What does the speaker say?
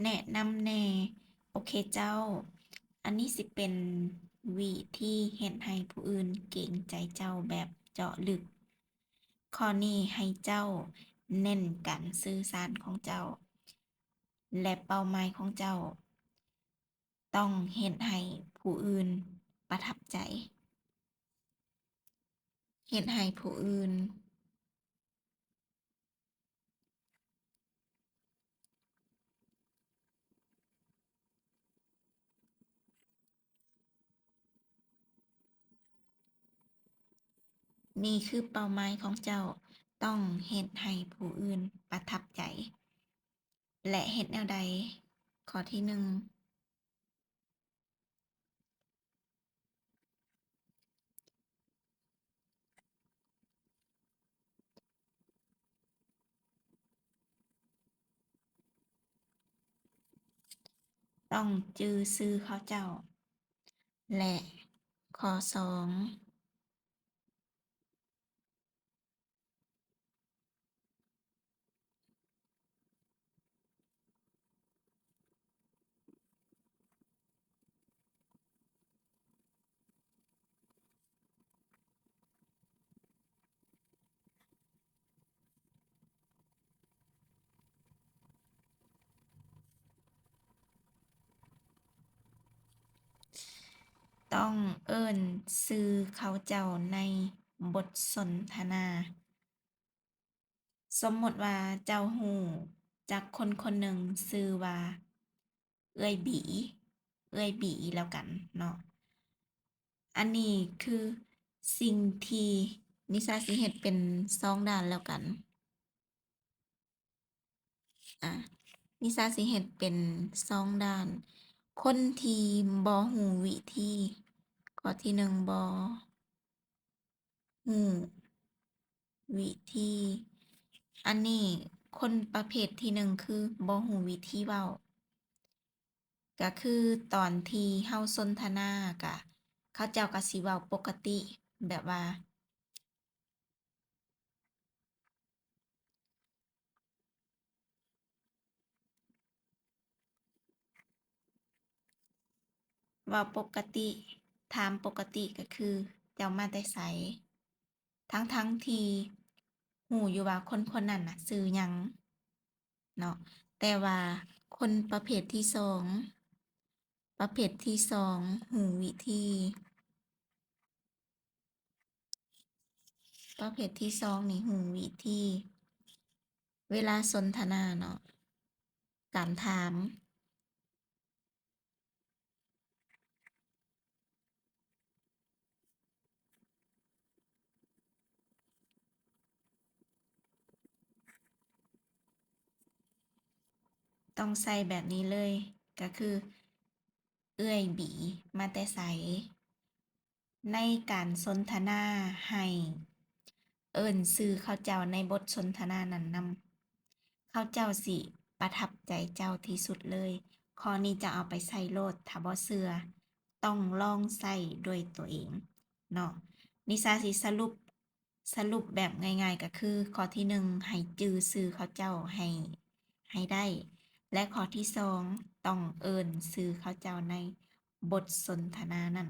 แนะนำแหน่โอเคเจ้า อันนี้สิเป็นวิธีเฮ็ดให้ผู้อื่นเกรงใจเจ้าแบบเจาะลึก ข้อนี้ให้เจ้าเน้นการสื่อสารของเจ้า และเป้าหมายของเจ้า ต้องเฮ็ดให้ผู้อื่นประทับใจ เฮ็ดให้ผู้อื่น นี่คือเป้าหมายของเจ้า ต้องเฮ็ดให้ผู้อื่นประทับใจ และเฮ็ดแนวใด ข้อที่ 1ต้องจื่อชื่อเขาเจ้า และข้อ 2ต้องเอิ้นชื่อเขาเจ้าในบทสนทนา สมมุติว่าเจ้ารู้จักคนคนหนึ่งชื่อว่าเอื้อยบี เอื้อยบีแล้วกันเนาะ อันนี้คือสิ่งที่นิสาสิเฮ็ดเป็น2ด้านแล้วกัน นิสาสิเฮ็ดเป็น2ด้าน คนที่บ่รู้วิธีข้อที่ 1บ่รู้วิธี อันนี้คนประเภทที่ 1คือบ่รู้วิธีเว้า ก็คือตอนที่เราสนทนาก็เขาเจ้าก็สิเว้าปกติแบบว่าเว้าปกติ ถามปกติก็คือเจ้ามาแต่ไส ทั้งๆที่รู้อยู่ว่าคนคนนั้นน่ะชื่อหยังเนาะ แต่ว่าคนประเภทที่ 2 ประเภทที่ 2รู้วิธี ประเภทที่ 2นี่รู้วิธี เวลาสนทนาเนาะ การถาม ต้องใส่แบบนี้เลย ก็คือ เอื้อยบีมาแต่ไส ในการสนทนาให้เอิ้นชื่อเขาเจ้าในบทสนทนานั้นนำ เขาเจ้าสิประทับใจเจ้าที่สุดเลย ข้อนี้จะเอาไปใส่โลด ถ้าบ่เชื่อต้องลองใส่ด้วยตัวเองเนาะ นิสาสิสรุปแบบง่ายๆก็คือ ข้อที่ 1ให้จื่อชื่อเขาเจ้าให้ได้ และข้อที่ 2ต้องเอิ้นชื่อเขาเจ้าในบทสนทนานั้น